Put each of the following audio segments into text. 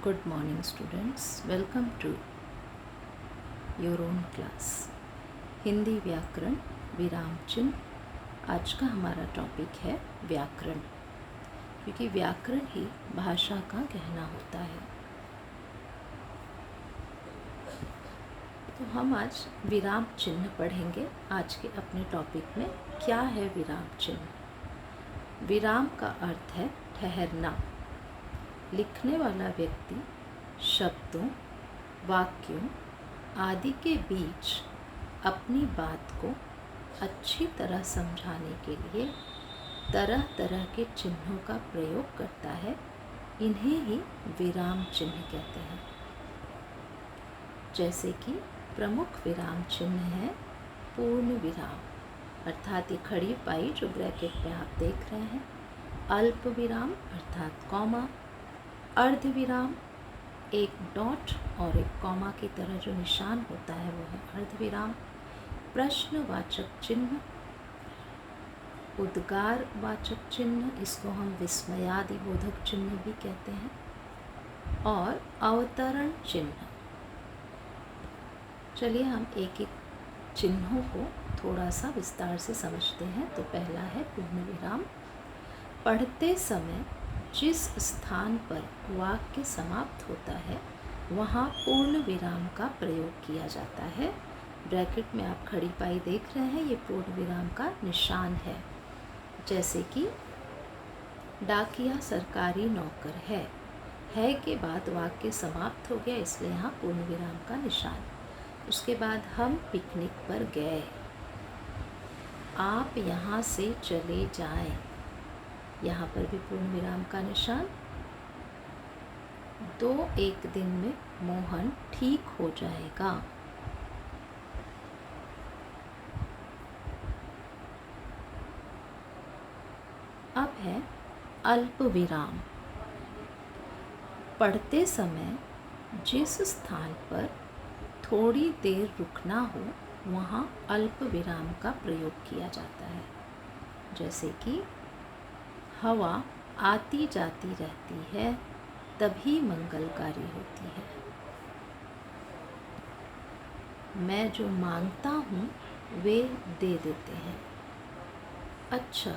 Good morning students, welcome to your own class Hindi व्याकरण विराम चिन्ह। आज का हमारा टॉपिक है व्याकरण, क्योंकि व्याकरण ही भाषा का गहना होता है। तो हम आज विराम चिन्ह पढ़ेंगे। आज के अपने टॉपिक में क्या है विराम चिन्ह। विराम का अर्थ है ठहरना। लिखने वाला व्यक्ति शब्दों, वाक्यों आदि के बीच अपनी बात को अच्छी तरह समझाने के लिए तरह तरह के चिन्हों का प्रयोग करता है। इन्हें ही विराम चिन्ह कहते हैं। जैसे कि प्रमुख विराम चिन्ह है पूर्ण विराम, अर्थात ये खड़ी पाई जो ब्रैकेट में आप देख रहे हैं। अल्प विराम अर्थात कॉमा, अर्ध विराम एक डॉट और एक कॉमा की तरह जो निशान होता है वो है अर्ध विराम। प्रश्नवाचक चिन्ह, उद्गार वाचक चिन्ह, इसको हम विस्मयादि बोधक चिन्ह भी कहते हैं, और अवतरण चिन्ह। चलिए हम एक एक चिन्हों को थोड़ा सा विस्तार से समझते हैं। तो पहला है पूर्ण विराम। पढ़ते समय जिस स्थान पर वाक्य समाप्त होता है वहाँ पूर्ण विराम का प्रयोग किया जाता है। ब्रैकेट में आप खड़ी पाई देख रहे हैं, ये पूर्ण विराम का निशान है। जैसे कि डाकिया सरकारी नौकर है के बाद वाक्य समाप्त हो गया, इसलिए यहाँ पूर्ण विराम का निशान। उसके बाद हम पिकनिक पर गए, आप यहाँ से चले जाएं, यहाँ पर भी पूर्ण विराम का निशान। 2-1 दिन में मोहन ठीक हो जाएगा। अब है अल्प विराम। पढ़ते समय जिस स्थान पर थोड़ी देर रुकना हो वहाँ अल्प विराम का प्रयोग किया जाता है। जैसे कि हवा आती जाती रहती है तभी मंगलकारी होती है। मैं जो मांगता हूँ वे दे देते हैं। अच्छा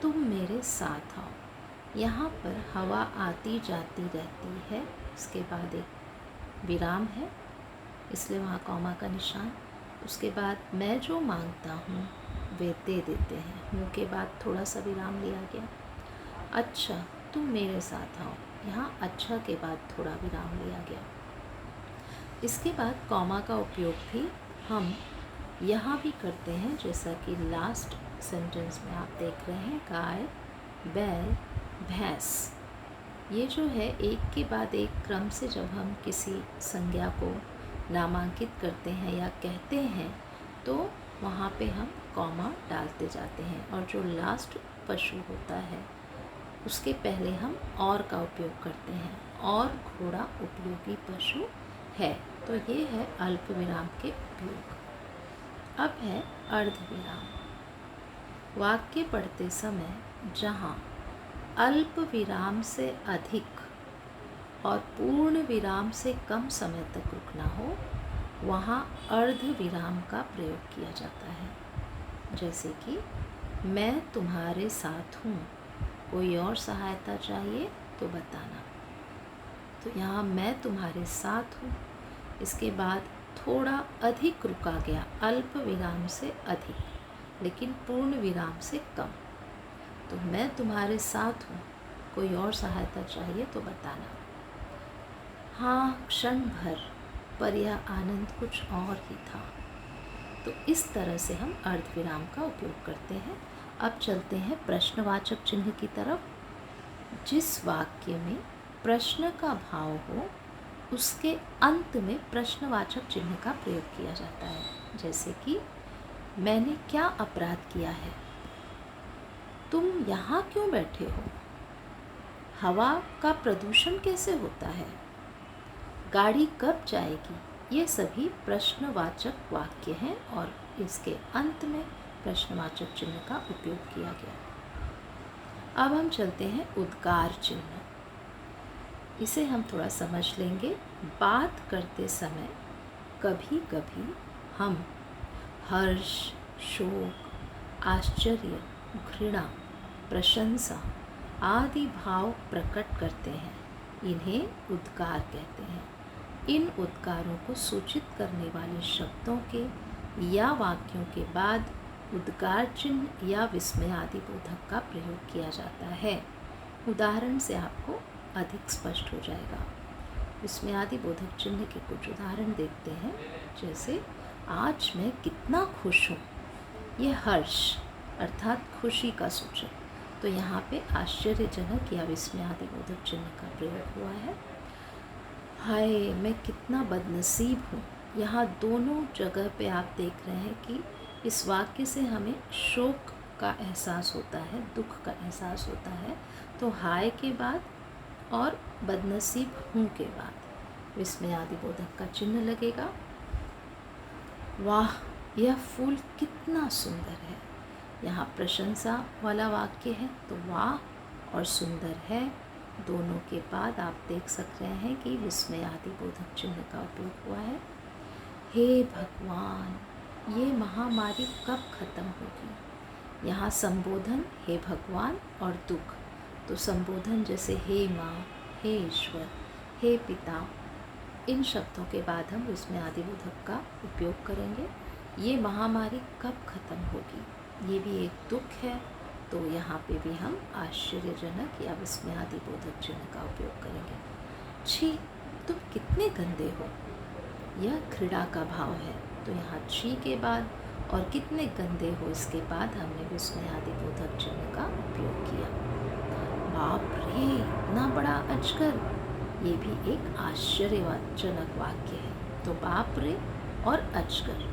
तुम मेरे साथ आओ। यहाँ पर हवा आती जाती रहती है, इसके बाद एक विराम है, इसलिए वहाँ कॉमा का निशान। उसके बाद मैं जो मांगता हूँ वे दे देते हैं, मुँह के बाद थोड़ा सा विराम लिया गया। अच्छा तुम मेरे साथ आओ, यहाँ अच्छा के बाद थोड़ा विराम लिया गया। इसके बाद कॉमा का उपयोग भी हम यहाँ भी करते हैं, जैसा कि लास्ट सेंटेंस में आप देख रहे हैं, गाय, बैल, भैंस। ये जो है एक के बाद एक क्रम से जब हम किसी संज्ञा को नामांकित करते हैं या कहते हैं तो वहाँ पे हम कॉमा डालते जाते हैं, और जो लास्ट पशु होता है उसके पहले हम और का उपयोग करते हैं। और घोड़ा उपयोगी पशु है। तो ये है अल्प विराम के उपयोग। अब है अर्ध विराम। वाक्य पढ़ते समय जहाँ अल्प विराम से अधिक और पूर्ण विराम से कम समय तक रुकना हो वहाँ अर्ध विराम का प्रयोग किया जाता है। जैसे कि मैं तुम्हारे साथ हूँ, कोई और सहायता चाहिए तो बताना। तो यहाँ मैं तुम्हारे साथ हूँ, इसके बाद थोड़ा अधिक रुका गया, अल्प विराम से अधिक लेकिन पूर्ण विराम से कम। तो मैं तुम्हारे साथ हूँ, कोई और सहायता चाहिए तो बताना। हाँ क्षण भर, पर यह आनंद कुछ और ही था। तो इस तरह से हम अर्ध विराम का उपयोग करते हैं। अब चलते हैं प्रश्नवाचक चिन्ह की तरफ। जिस वाक्य में प्रश्न का भाव हो उसके अंत में प्रश्नवाचक चिन्ह का प्रयोग किया जाता है। जैसे कि मैंने क्या अपराध किया है, तुम यहाँ क्यों बैठे हो, हवा का प्रदूषण कैसे होता है, गाड़ी कब जाएगी। ये सभी प्रश्नवाचक वाक्य हैं और इसके अंत में प्रश्नवाचक चिन्ह का उपयोग किया गया। अब हम चलते हैं उद्गार चिन्ह। इसे हम थोड़ा समझ लेंगे। बात करते समय कभी कभी हम हर्ष, शोक, आश्चर्य, घृणा, प्रशंसा आदि भाव प्रकट करते हैं। इन्हें उद्गार कहते हैं। इन उद्गारों को सूचित करने वाले शब्दों के या वाक्यों के बाद उद्गार चिन्ह या विस्मयादि बोधक का प्रयोग किया जाता है। उदाहरण से आपको अधिक स्पष्ट हो जाएगा। विस्मयादि बोधक चिन्ह के कुछ उदाहरण देखते हैं। जैसे आज मैं कितना खुश हूँ, ये हर्ष अर्थात खुशी का सूचक। तो यहाँ पे आश्चर्यजनक या विस्मयादि बोधक चिन्ह का प्रयोग हुआ है। हाय मैं कितना बदनसीब हूँ, यहाँ दोनों जगह पे आप देख रहे हैं कि इस वाक्य से हमें शोक का एहसास होता है, दुख का एहसास होता है। तो हाय के बाद और बदनसीब हूँ के बाद विस्मयादि बोधक का चिन्ह लगेगा। वाह यह फूल कितना सुंदर है, यहाँ प्रशंसा वाला वाक्य है। तो वाह और सुंदर है दोनों के बाद आप देख सकते हैं कि विस्मयादि बोधक चिन्ह का उपयोग हुआ है। हे भगवान ये महामारी कब खत्म होगी, यहाँ संबोधन हे भगवान और दुख। तो संबोधन जैसे हे माँ, हे ईश्वर, हे पिता, इन शब्दों के बाद हम विस्मयादि बोधक का उपयोग करेंगे। ये महामारी कब खत्म होगी, ये भी एक दुख है। तो यहाँ पे भी हम आश्चर्यजनक या विस्मयादि बोधक चिन्ह का उपयोग करेंगे। छी तुम कितने गंदे हो, यह घृणा का भाव है। तो यहाँ छी के बाद और कितने गंदे हो इसके बाद हमने विस्मयादि बोधक चिन्ह का उपयोग किया। बाप रे इतना बड़ा अजगर, ये भी एक आश्चर्यजनक वाक्य है। तो बाप रे और अजगर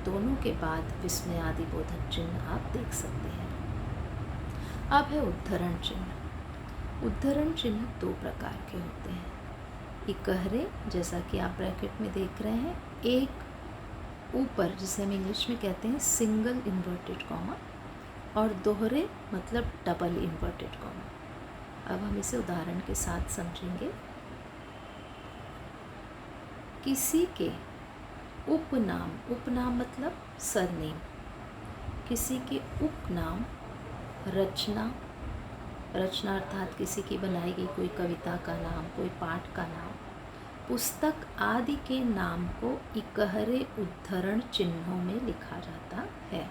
दोनों के बाद विस्मयादि बोधक चिन्ह आप देख सकते हैं। अब है उद्धरण चिन्ह। उद्धरण चिन्ह दो प्रकार के होते हैं। इकहरे जैसा कि आप ब्रैकेट में देख रहे हैं, एक ऊपर जिसे हम इंग्लिश में कहते हैं सिंगल इन्वर्टेड कॉमा, और दोहरे मतलब डबल इन्वर्टेड कॉमा। अब हम इसे उदाहरण के साथ समझेंगे। किसी के उपनाम, उपनाम मतलब सरनेम, किसी के उपनाम रचना, रचना अर्थात किसी की बनाई गई कोई कविता का नाम, कोई पाठ का नाम, पुस्तक आदि के नाम को इकहरे उद्धरण चिन्हों में लिखा जाता है।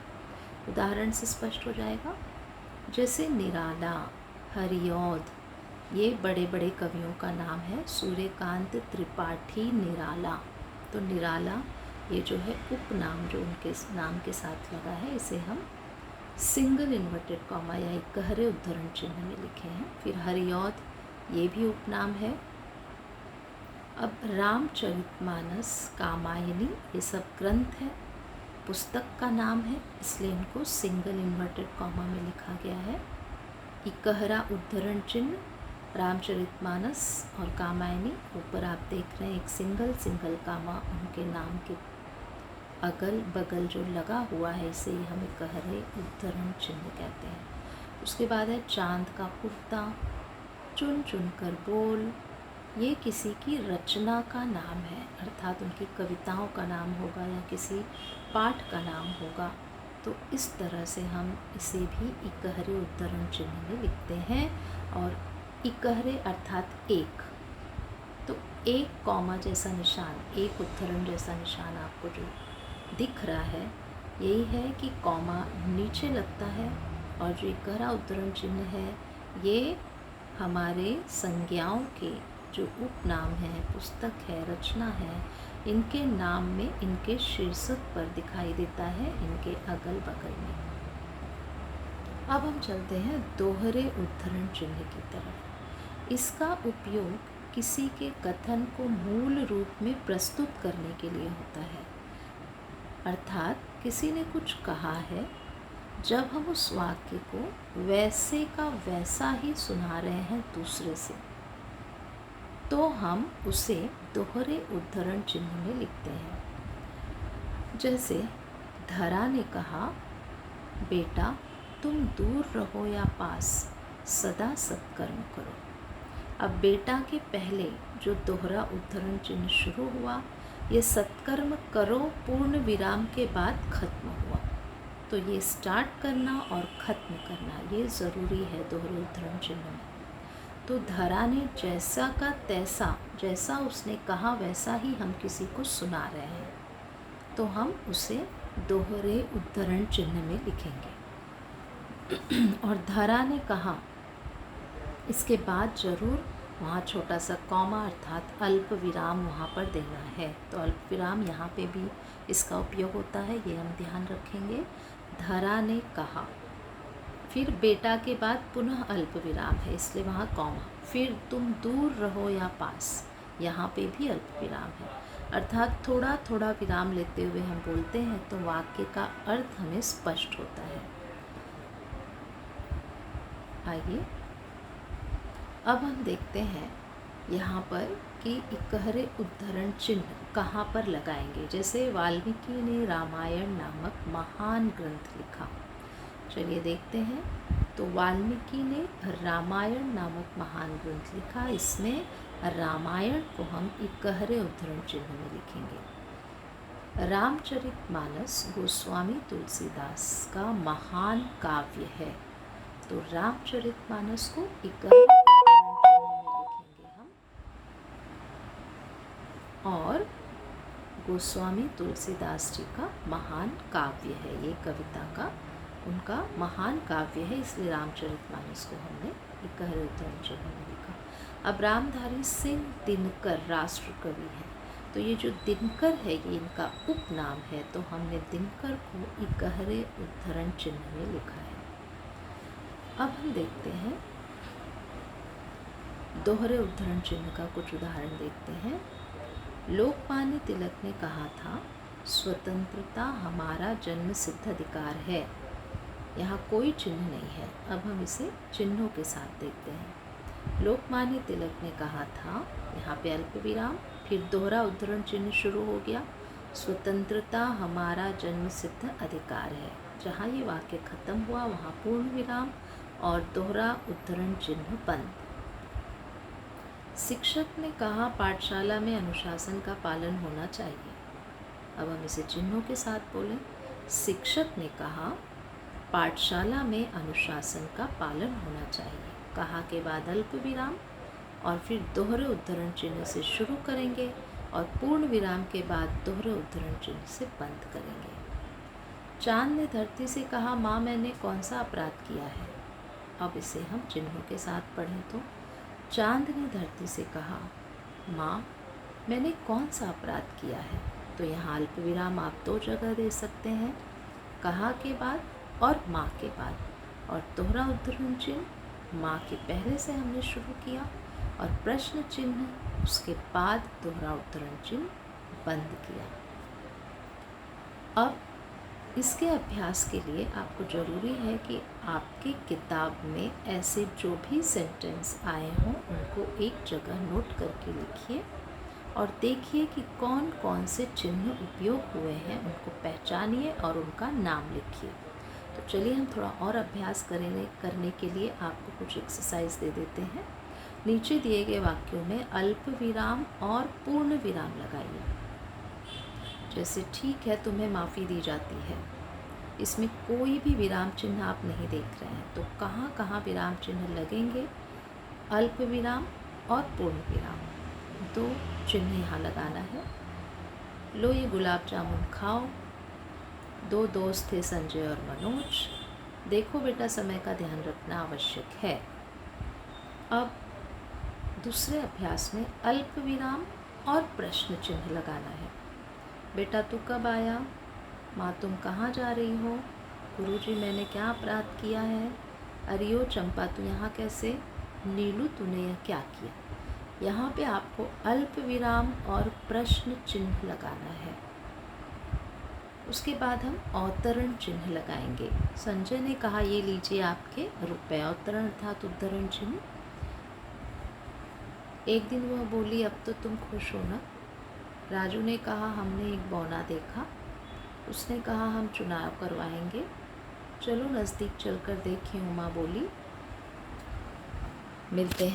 उदाहरण से स्पष्ट हो जाएगा। जैसे निराला, हरिऔध, ये बड़े बड़े कवियों का नाम है। सूर्यकांत त्रिपाठी निराला। तो निराला ये जो है उपनाम जो उनके नाम के साथ लगा है, इसे हम सिंगल इन्वर्टेड कॉमा या इकहरे उद्धरण चिन्ह में लिखे हैं। फिर हरिऔध ये भी उपनाम है। अब रामचरितमानस, कामायनी ये सब ग्रंथ है, पुस्तक का नाम है, इसलिए इनको सिंगल इन्वर्टेड कॉमा में लिखा गया है। इकहरा उद्धरण चिन्ह रामचरितमानस और कामायनी, ऊपर आप देख रहे हैं एक सिंगल कामा उनके नाम के अगल बगल जो लगा हुआ है, इसे हम इकहरे उद्धरण चिन्ह कहते हैं। उसके बाद है चांद का कुर्ता, चुन चुन कर बोल, ये किसी की रचना का नाम है, अर्थात उनकी कविताओं का नाम होगा या किसी पाठ का नाम होगा। तो इस तरह से हम इसे भी इकहरे उद्धरण चिन्ह में लिखते हैं। और इकहरे अर्थात एक, तो एक कॉमा जैसा निशान, एक उद्धरण जैसा निशान आपको जो दिख रहा है, यही है कि कॉमा नीचे लगता है। और जो इकहरा उद्धरण चिन्ह है, ये हमारे संज्ञाओं के जो उपनाम हैं, पुस्तक है, रचना है, इनके नाम में इनके शीर्षक पर दिखाई देता है, इनके अगल बगल में। अब हम चलते हैं दोहरे उद्धरण चिन्ह की तरफ। इसका उपयोग किसी के कथन को मूल रूप में प्रस्तुत करने के लिए होता है। अर्थात किसी ने कुछ कहा है, जब हम उस वाक्य को वैसे का वैसा ही सुना रहे हैं दूसरे से, तो हम उसे दोहरे उद्धरण चिन्ह में लिखते हैं। जैसे धरा ने कहा, बेटा तुम दूर रहो या पास, सदा सत्कर्म करो। अब बेटा के पहले जो दोहरा उद्धरण चिन्ह शुरू हुआ, ये सत्कर्म करो पूर्ण विराम के बाद खत्म हुआ। तो ये स्टार्ट करना और ख़त्म करना ये ज़रूरी है दोहरे उद्धरण चिन्ह में। तो धरा ने जैसा का तैसा, जैसा उसने कहा वैसा ही हम किसी को सुना रहे हैं, तो हम उसे दोहरे उद्धरण चिन्ह में लिखेंगे। और धरा ने कहा, इसके बाद ज़रूर वहाँ छोटा सा कॉमा अर्थात अल्प विराम वहाँ पर देना है। तो अल्प विराम यहाँ पे भी इसका उपयोग होता है, ये हम ध्यान रखेंगे। धरा ने कहा, फिर बेटा के बाद पुनः अल्प विराम है, इसलिए वहाँ कॉमा। फिर तुम दूर रहो या पास, यहाँ पे भी अल्प विराम है, अर्थात थोड़ा थोड़ा विराम लेते हुए हम बोलते हैं तो वाक्य का अर्थ हमें स्पष्ट होता है। आइए अब हम देखते हैं यहाँ पर कि इकहरे उद्धरण चिन्ह कहाँ पर लगाएंगे। जैसे वाल्मीकि ने रामायण नामक महान ग्रंथ लिखा, चलिए देखते हैं। तो वाल्मीकि ने रामायण नामक महान ग्रंथ लिखा, इसमें रामायण को हम इकहरे उद्धरण चिन्ह में लिखेंगे। रामचरितमानस गोस्वामी तुलसीदास का महान काव्य है, तो रामचरितमानस को इकहरे उद्धरण चिन्ह में लिखेंगे हम। और गोस्वामी तुलसीदास जी का महान काव्य है, ये कविता का उनका महान काव्य है, इसलिए रामचरितमानस को हमने इकहरे उद्धरण चिन्ह में लिखा। अब रामधारी सिंह दिनकर राष्ट्र कवि है, तो ये जो दिनकर है ये इनका उपनाम है, तो हमने दिनकर को इकहरे उद्धरण चिन्ह में लिखा है। अब हम देखते हैं दोहरे उद्धरण चिन्ह का कुछ उदाहरण देखते हैं। लोकमान्य तिलक ने कहा था, स्वतंत्रता हमारा जन्म सिद्ध अधिकार है। यहाँ कोई चिन्ह नहीं है, अब हम इसे चिन्हों के साथ देखते हैं। लोकमान्य तिलक ने कहा था, यहाँ पे अल्प विराम, फिर दोहरा उद्धरण चिन्ह शुरू हो गया, स्वतंत्रता हमारा जन्म सिद्ध अधिकार है। जहाँ ये वाक्य खत्म हुआ वहाँ पूर्ण विराम और दोहरा उद्धरण चिन्ह बंद। शिक्षक ने कहा, पाठशाला में अनुशासन का पालन होना चाहिए। अब हम इसे चिन्हों के साथ बोलें। शिक्षक ने कहा, पाठशाला में अनुशासन का पालन होना चाहिए। कहा के बाद अल्प विराम और फिर दोहरे उद्धरण चिन्ह से शुरू करेंगे और पूर्ण विराम के बाद दोहरे उद्धरण चिन्ह से बंद करेंगे। चांद ने धरती से कहा, माँ मैंने कौन सा अपराध किया है। अब इसे हम चिन्हों के साथ पढ़ें तो चांद ने धरती से कहा, माँ मैंने कौन सा अपराध किया है। तो यहाँ अल्प विराम आप दो जगह दे सकते हैं, कहा के बाद और माँ के बाद, और दोहरा उद्धरण चिन्ह माँ के पहले से हमने शुरू किया और प्रश्न चिन्ह उसके बाद दोहरा उद्धरण चिन्ह बंद किया। अब इसके अभ्यास के लिए आपको ज़रूरी है कि आपकी किताब में ऐसे जो भी सेंटेंस आए हों उनको एक जगह नोट करके लिखिए और देखिए कि कौन कौन से चिन्ह उपयोग हुए हैं, उनको पहचानिए और उनका नाम लिखिए। तो चलिए हम थोड़ा और अभ्यास करने के लिए आपको कुछ एक्सरसाइज दे देते हैं। नीचे दिए गए वाक्यों में अल्प विराम और पूर्ण विराम लगाइए। जैसे ठीक है, तुम्हें माफ़ी दी जाती है, इसमें कोई भी विराम चिन्ह आप नहीं देख रहे हैं, तो कहाँ कहाँ विराम चिन्ह लगेंगे? अल्प विराम और पूर्ण विराम, दो चिन्ह यहाँ लगाना है। लो ये गुलाब जामुन खाओ, दो दोस्त थे संजय और मनोज। देखो बेटा समय का ध्यान रखना आवश्यक है। अब दूसरे अभ्यास में अल्प विराम और प्रश्न चिन्ह लगाना है। बेटा तू कब आया? माँ तुम कहाँ जा रही हो? गुरुजी मैंने क्या अपराध किया है? अरियो चंपा तू यहाँ कैसे? नीलू तूने यह क्या किया? यहाँ पे आपको अल्प विराम और प्रश्न चिन्ह लगाना है। उसके बाद हम अवतरण चिन्ह लगाएंगे। संजय ने कहा ये लीजिए आपके रुपए, अवतरण अर्थात उद्धरण चिन्ह। एक दिन वह बोली अब तो तुम खुश हो ना? राजू ने कहा हमने एक बौना देखा। उसने कहा हम चुनाव करवाएंगे, चलो नज़दीक चलकर देखें। उमा बोली। मिलते हैं।